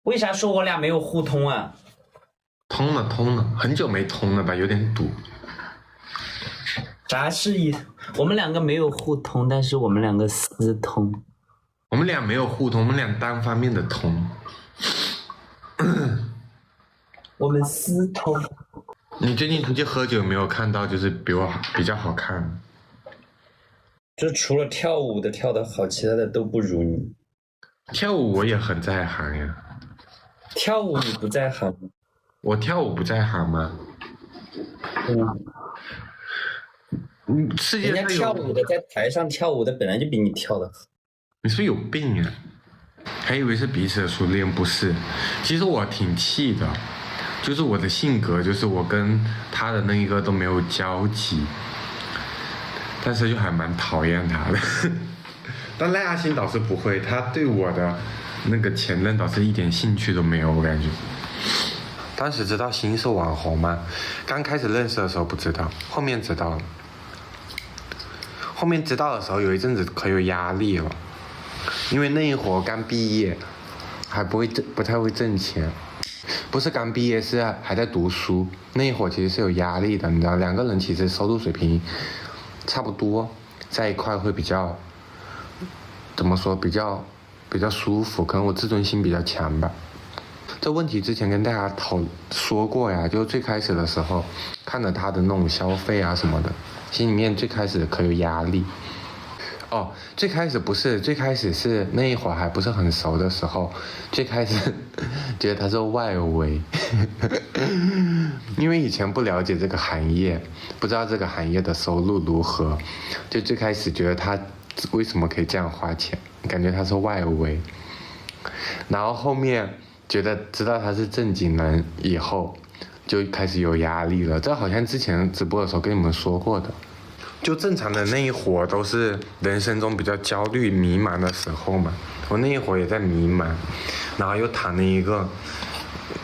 为啥说我俩没有互通啊？通了，通了，很久没通了吧？有点堵。啥是意思？我们两个没有互通，但是我们两个私通。我们俩没有互通，我们俩单方面的通。我们私通。你最近出去喝酒有没有看到就是比较好看？就除了跳舞的跳得好，其他的都不如你。跳舞我也很在行呀。跳舞你不在行吗？我跳舞不在行吗？世界人家上跳舞的在台上跳舞的本来就比你跳得好。你是不是有病啊？还以为是彼此的初恋，不是。其实我挺气的，就是我的性格，就是我跟他的那一个都没有交集，但是就还蛮讨厌他的。但赖阿星倒是不会，他对我的那个前任倒是一点兴趣都没有，我感觉。当时知道星是网红吗？刚开始认识的时候不知道，后面知道了。后面知道的时候，有一阵子可有压力了，因为那一会儿刚毕业，还不太会挣钱，不是刚毕业，是还在读书。那一会儿其实是有压力的，你知道，两个人其实收入水平差不多，在一块会比较，怎么说，比较舒服。可能我自尊心比较强吧。这问题之前跟大家说过呀，就最开始的时候，看着他的那种消费啊什么的，心里面最开始可有压力。哦，最开始不是，最开始是那一会儿还不是很熟的时候，最开始觉得他是外围，因为以前不了解这个行业，不知道这个行业的收入如何，就最开始觉得他为什么可以这样花钱，感觉他是外围，然后后面知道他是正经人以后，就开始有压力了。这好像之前直播的时候跟你们说过的。就正常的那一会儿都是人生中比较焦虑迷茫的时候嘛，我那一会儿也在迷茫，然后又谈了一个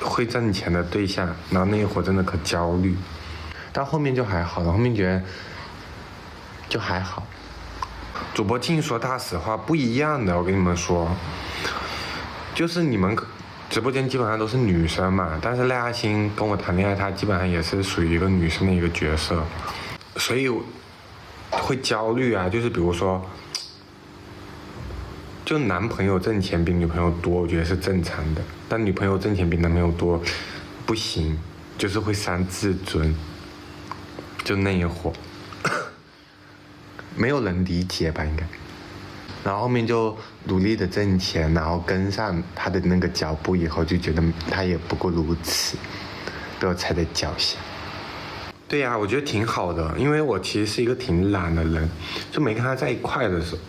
会挣钱的对象，然后那一会儿真的可焦虑，但后面就还好了，后面觉得就还好。主播净说大实话不一样的，我跟你们说，就是你们直播间基本上都是女生嘛，但是赖阿星跟我谈恋爱，她基本上也是属于一个女生的一个角色，所以会焦虑啊，就是比如说，就男朋友挣钱比女朋友多，我觉得是正常的，但女朋友挣钱比男朋友多不行，就是会伤自尊，就那一会儿没有人理解吧应该，然后后面就努力的挣钱，然后跟上他的那个脚步以后，就觉得他也不过如此，被我踩在脚下。对呀，我觉得挺好的，因为我其实是一个挺懒的人，就没跟他在一块的时候，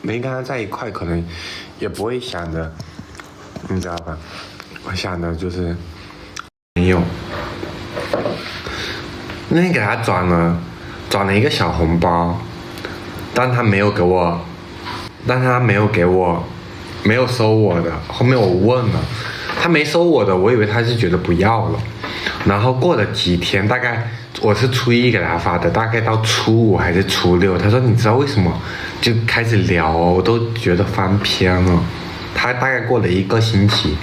没跟他在一块，可能也不会想着，你知道吧？我想的就是没有。那天给他转了一个小红包，但他没有给我，没有收我的。后面我问了，他没收我的，我以为他是觉得不要了。然后过了几天，大概我是初一给他发的，大概到初五还是初六，他说你知道为什么？就开始聊哦，我都觉得翻篇了。他大概过了1个星期，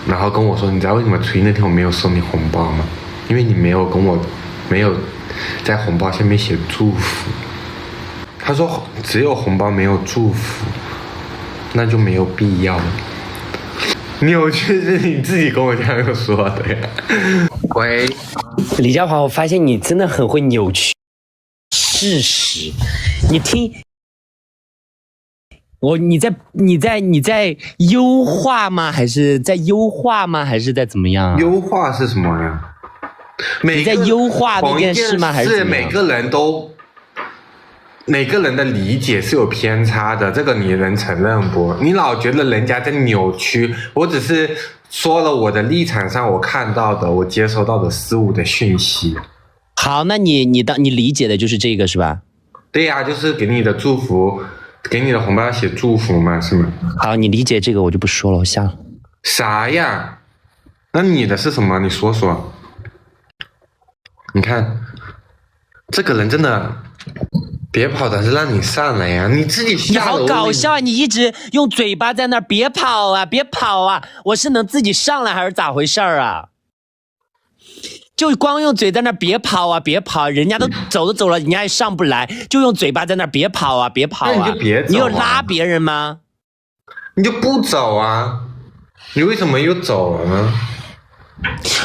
然后跟我说，你知道为什么初一那天我没有收你红包吗？因为你没有在红包下面写祝福。他说只有红包没有祝福，那就没有必要了。扭曲是你自己跟我这样说的呀。喂，李佳华，我发现你真的很会扭曲事实。你听，你在优化吗？还是在优化吗？还是在怎么样啊？优化是什么呀？你在优化那件事吗？还是每个人的理解是有偏差的，这个你能承认不？你老觉得人家在扭曲，我只是说了我的立场上我看到的，我接收到的事物的讯息。好，那你理解的就是这个是吧？对呀，就是给你的祝福，给你的红包要写祝福嘛，是吗？好，你理解这个我就不说了，我下了。啥呀？那你的是什么？你说说。你看，这个人真的别跑的是让你上来呀，你自己你好下楼。搞笑啊！你一直用嘴巴在那儿别跑啊，别跑啊！我是能自己上来还是咋回事啊？就光用嘴在那儿别跑啊，别跑！人家都走了，人家也上不来，就用嘴巴在那儿别跑啊，别跑啊！那你就别走啊，你有拉别人吗？你就不走啊？你为什么又走了呢？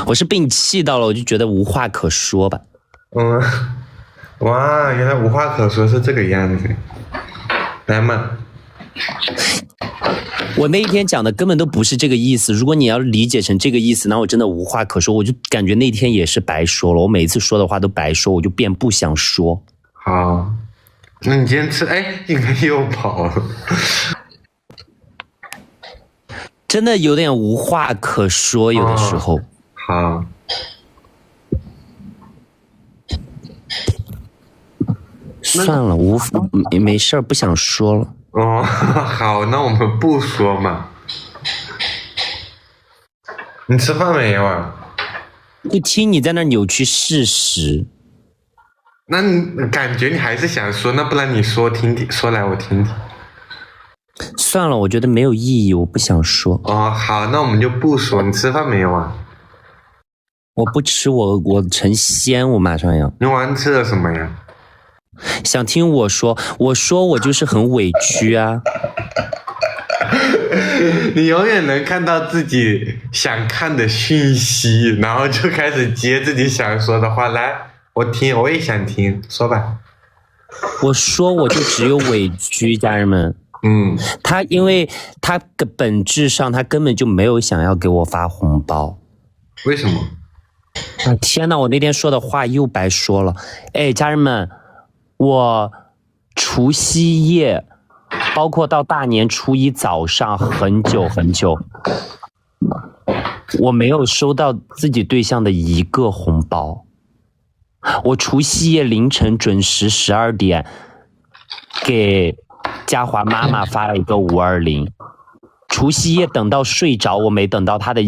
我是被你气到了，我就觉得无话可说吧。哇，原来无话可说是这个样子。来嘛，我那一天讲的根本都不是这个意思。如果你要理解成这个意思，那我真的无话可说。我就感觉那天也是白说了，我每次说的话都白说，我就变不想说。好，那你今天吃，应该又跑了。真的有点无话可说，有的时候。好。算了，没事儿，不想说了。好，那我们不说嘛。你吃饭没有啊？就听你在那扭曲事实。那你感觉你还是想说，那不然你说听听，说来我听听。算了，我觉得没有意义，我不想说。好，那我们就不说。你吃饭没有啊？我不吃，我成仙，我马上要。你晚上吃了什么呀？想听我说，我就是很委屈啊。你永远能看到自己想看的讯息，然后就开始接自己想说的话。来，我听，我也想听，说吧。我说我就只有委屈，家人们。因为他的本质上他根本就没有想要给我发红包。为什么？天哪，我那天说的话又白说了。家人们，我除夕夜包括到大年初一早上很久，我没有收到自己对象的一个红包。我除夕夜凌晨准时12点给嘉华妈妈发了一个520，除夕夜等到睡着，我没等到她的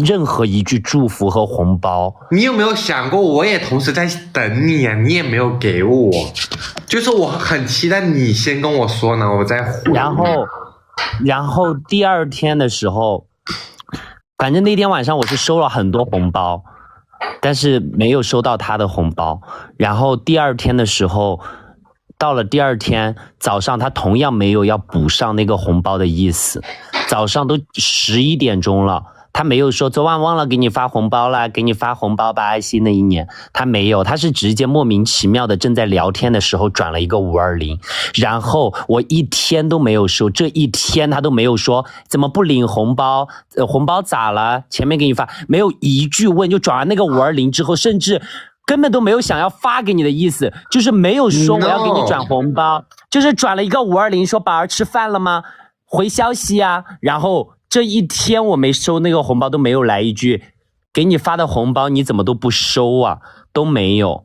任何一句祝福和红包。你有没有想过，我也同时在等你啊，你也没有给我，就是我很期待你先跟我说呢，我再回。然后第二天的时候，反正那天晚上我是收了很多红包，但是没有收到他的红包。然后第二天的时候，到了第二天早上，他同样没有要补上那个红包的意思。早上都11点钟了，他没有说昨晚忘了给你发红包了，给你发红包吧，爱新的一年。他没有，他是直接莫名其妙的正在聊天的时候转了一个520，然后我一天都没有收，这一天他都没有说怎么不领红包，红包咋了？前面给你发，没有一句问，就转完那个520之后，甚至根本都没有想要发给你的意思，就是没有说我要给你转红包，就是转了一个520，说宝儿吃饭了吗？回消息啊。然后这一天我没收那个红包，都没有来一句给你发的红包你怎么都不收啊，都没有。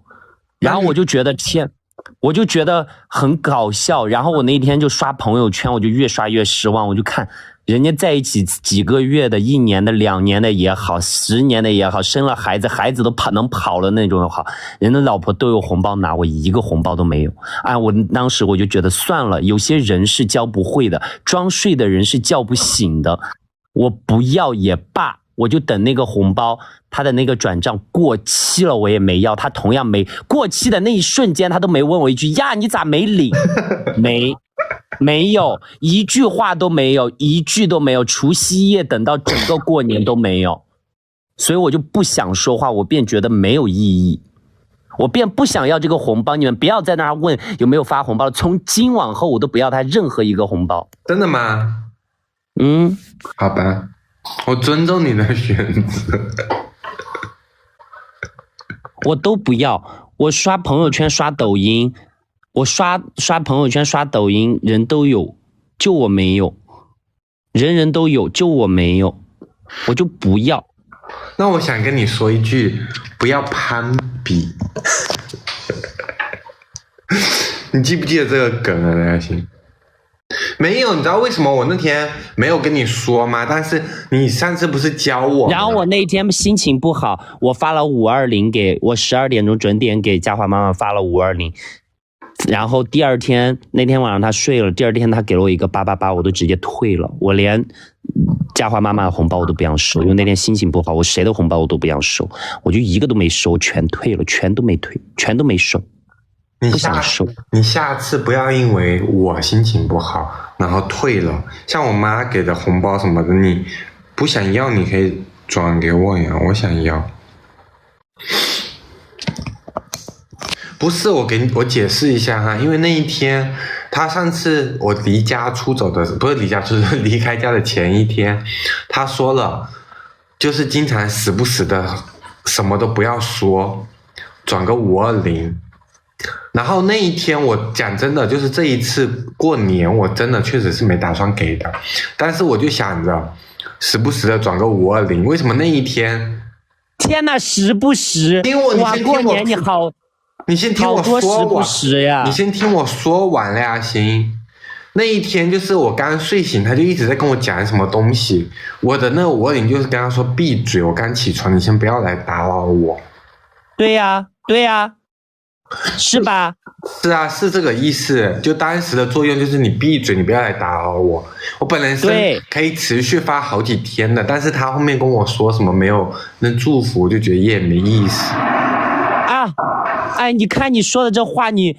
然后我就觉得很搞笑。然后我那天就刷朋友圈，我就越刷越失望。我就看人家在一起几个月的1年的2年的也好，10年的也好，生了孩子都能跑了那种也好，人的老婆都有红包拿，我一个红包都没有。我当时我就觉得算了，有些人是教不会的，装睡的人是叫不醒的，我不要也罢。我就等那个红包，他的那个转账过期了，我也没要，他同样没过期的那一瞬间，他都没问我一句呀，你咋没领？没有一句话都没有，一句都没有。除夕夜等到整个过年都没有，所以我就不想说话，我便觉得没有意义，我便不想要这个红包。你们不要在那儿问有没有发红包了，从今往后我都不要他任何一个红包。真的吗？好吧，我尊重你的选择。我都不要。我刷朋友圈刷抖音，我刷朋友圈刷抖音，人都有，就我没有。人都有，就我没有，我就不要。那我想跟你说一句，不要攀比。你记不记得这个梗啊，大家没有？你知道为什么我那天没有跟你说吗？但是你上次不是教我，然后我那天心情不好，我发了520给我12点钟准点给嘉华妈妈发了520，然后第二天那天晚上他睡了，第二天他给了我一个888，我都直接退了，我连嘉华妈妈的红包我都不想收，因为那天心情不好，我谁的红包我都不想收，我就一个都没收，全退了，全都没退，全都没收，不想收。你下次不要因为我心情不好然后退了，像我妈给的红包什么的，你不想要你可以转给我呀，我想要。不是，我解释一下哈，因为那一天他上次我离家出走的，不是离家出走，离开家的前一天，他说了，就是经常时不时的什么都不要说，转个520。然后那一天我讲真的，就是这一次过年我真的确实是没打算给的，但是我就想着时不时的转个520，为什么那一天？天哪，时不时！哇，过年你好。你先听我说完，你先听我说完了呀，行。那一天就是我刚睡醒，他就一直在跟我讲什么东西。我的那个520就是跟他说闭嘴，我刚起床，你先不要来打扰我。对呀，是吧？是啊，是这个意思。就当时的作用就是你闭嘴，你不要来打扰我。我本来是可以持续发好几天的，但是他后面跟我说什么没有那祝福，我就觉得也没意思。哎，你看你说的这话，你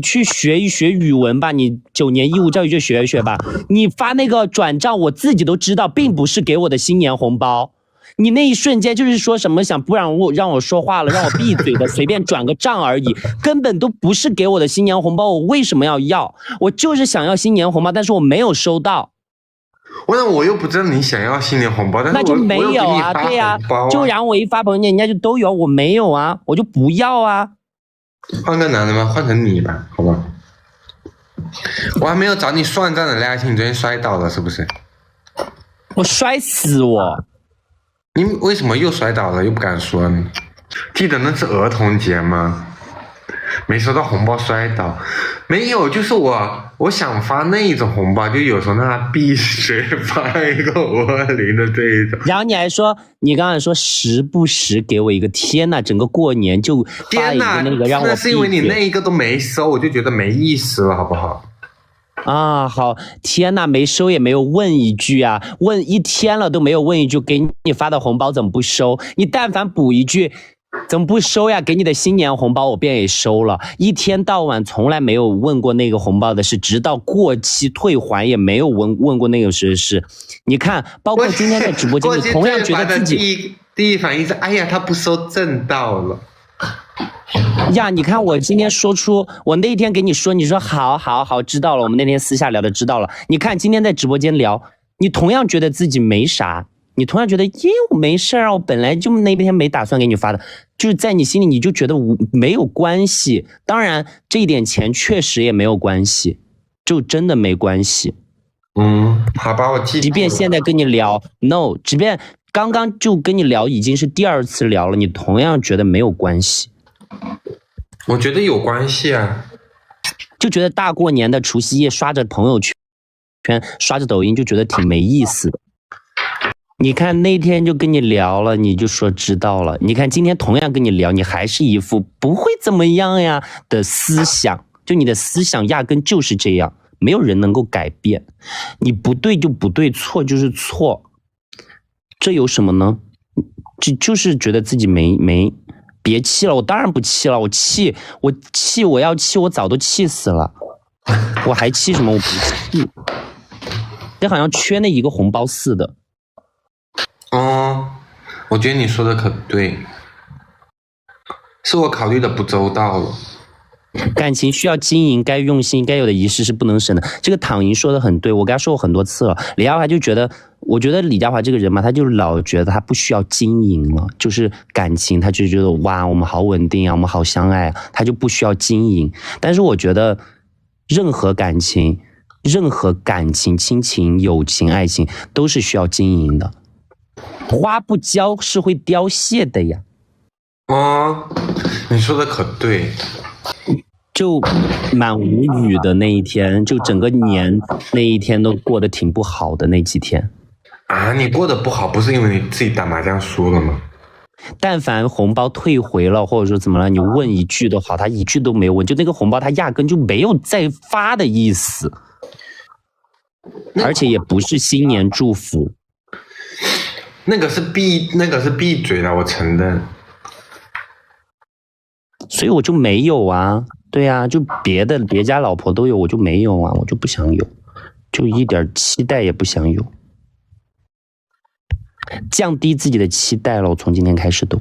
去学一学语文吧，你9年义务教育就学一学吧。你发那个转账，我自己都知道，并不是给我的新年红包。你那一瞬间就是说什么想不让我说话了，让我闭嘴的，随便转个账而已，根本都不是给我的新年红包。我为什么要？我就是想要新年红包，但是我没有收到。那我又不知道你想要新年红包，但是那就没有啊，对呀，就然后我一发朋友圈，人家就都有，我没有啊，我就不要啊。换个男的吗？换成你吧，好吧。我还没有找你算账的赖青，你昨天摔倒了是不是？我摔死我！你为什么又摔倒了？又不敢说呢？记得那是儿童节吗？没收到红包摔倒，没有，就是我想发那一种红包，就有时候让他闭嘴，发一个520的这一种。然后你刚才说时不时给我一个，天哪，整个过年就发一个那个让我闭嘴。那是因为你那一个都没收，我就觉得没意思了，好不好？啊，好，天哪，没收也没有问一句啊，问1天了都没有问一句，给你发的红包怎么不收？你但凡补一句。怎么不收呀？给你的新年红包我便也收了，一天到晚从来没有问过那个红包的事，直到过期退还也没有问过那个事。你看，包括今天在直播间，你同样觉得自己第一反应是，哎呀，他不收挣到了。呀，你看我今天说出，我那天给你说，你说好，知道了，我们那天私下聊的知道了。你看今天在直播间聊，你同样觉得自己没啥。你同样觉得，我没事啊，我本来就那天没打算给你发的，就是在你心里你就觉得没有关系。当然，这一点钱确实也没有关系，就真的没关系。好吧，我记住了。即便现在跟你聊 ，no， 即便刚刚就跟你聊，已经是第2次聊了，你同样觉得没有关系。我觉得有关系啊，就觉得大过年的除夕夜刷着朋友圈，刷着抖音，就觉得挺没意思的。你看那天就跟你聊了，你就说知道了。你看今天同样跟你聊，你还是一副不会怎么样呀的思想，就你的思想压根就是这样，没有人能够改变。你不对就不对，错就是错，这有什么呢？就是觉得自己没别气了，我当然不气了，我要气，我早都气死了，我还气什么？我不气，这好像缺那一个红包似的。我觉得你说的可对，是我考虑的不周到了。感情需要经营，该用心该有的仪式是不能省的。这个躺赢说的很对，我跟他说过很多次了。李佳华就觉得，我觉得李佳华这个人嘛，他就老觉得他不需要经营了，就是感情，他就觉得哇，我们好稳定啊，我们好相爱啊，他就不需要经营。但是我觉得，任何感情、亲情、友情、爱情都是需要经营的。花不浇是会凋谢的呀。你说的可对。就蛮无语的那一天，就整个年那一天都过得挺不好的那几天。你过得不好不是因为你自己打麻将输了吗？但凡红包退回了，或者说怎么了，你问一句都好，他一句都没有问，就那个红包他压根就没有再发的意思，而且也不是新年祝福。那个是闭嘴的，我承认。所以我就没有啊，对啊，就别家老婆都有，我就没有啊，我就不想有，就一点期待也不想有，降低自己的期待了。我从今天开始都，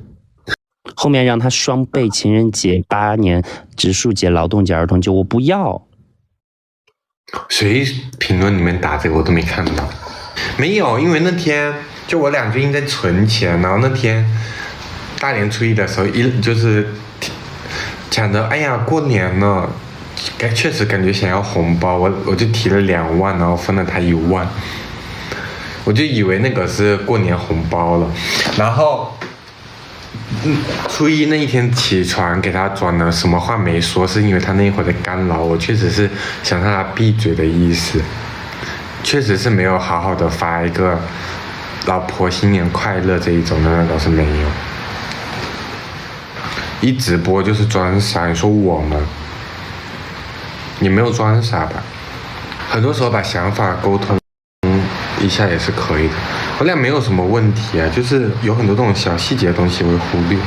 后面让他双倍情人节、8年植树节、劳动节、儿童节，我不要。谁评论里面打这个我都没看到，没有，因为那天就我俩最近在存钱，然后那天大年初一的时候就是讲着，哎呀，过年了，确实感觉想要红包，我就提了2万，然后分了他1万，我就以为那个是过年红包了，然后初一那一天起床给他转了，什么话没说，是因为他那一会儿在干扰我，确实是想让他闭嘴的意思，确实是没有好好的发一个老婆新年快乐这一种的，那倒是没有。一直播就是装傻，你说我吗？你没有装傻吧？很多时候把想法沟通一下也是可以的。我俩没有什么问题啊，就是有很多这种小细节的东西我会忽略。